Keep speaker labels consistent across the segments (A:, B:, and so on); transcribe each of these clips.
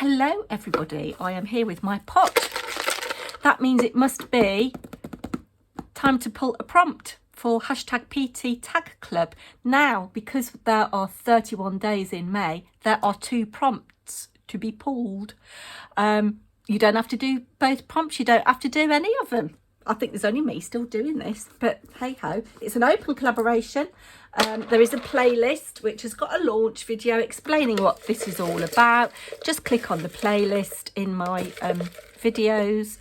A: Hello everybody, I am here with my pot. That means it must be time to pull a prompt for hashtag PT Tag Club. Now, because there are 31 days in May, there are 2 prompts to be pulled. You don't have to do both prompts, you don't have to do any of them. I think there's only me still doing this, but hey ho, it's an open collaboration. There is a playlist which has got a launch video explaining what this is all about. Just click on the playlist in my videos.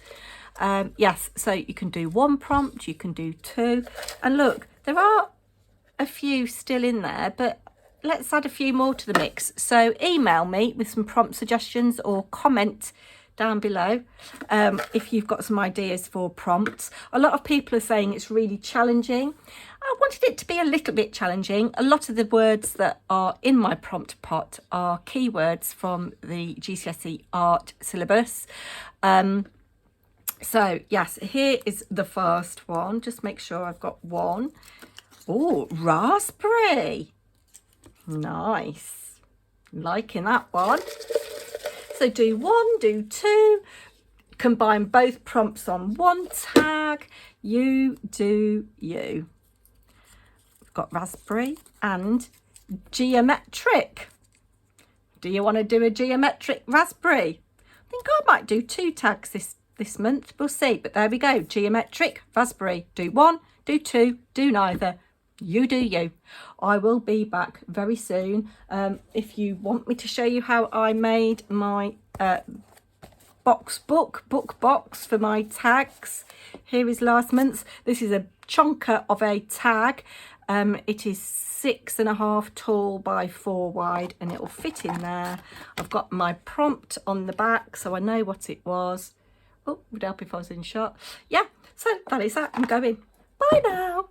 A: Yes, so you can do 1 prompt, you can do 2. And look, there are a few still in there, but let's add a few more to the mix. So email me with some prompt suggestions or comment down below if you've got some ideas for prompts. A lot of people are saying it's really challenging. I wanted it to be a little bit challenging. A lot of the words that are in my prompt pot are keywords from the GCSE art syllabus. So yes, here is the first one. Just make sure I've got one. Oh, raspberry. Nice. Liking that one. So do 1, do 2, combine both prompts on 1 tag. You do you. I've got raspberry and geometric. Do you want to do a geometric raspberry? I think I might do 2 tags this month. We'll see. But there we go. Geometric raspberry. Do 1, do 2, do neither. You do you. I will be back very soon. If you want me to show you how I made my book box for my tags, here is last month's. This is a chonker of a tag. It is 6.5 tall by 4 wide, and it will fit in there. I've got my prompt on the back, so I know what it was. Oh, would help if I was in shot. Yeah, so that is that. I'm going. Bye now.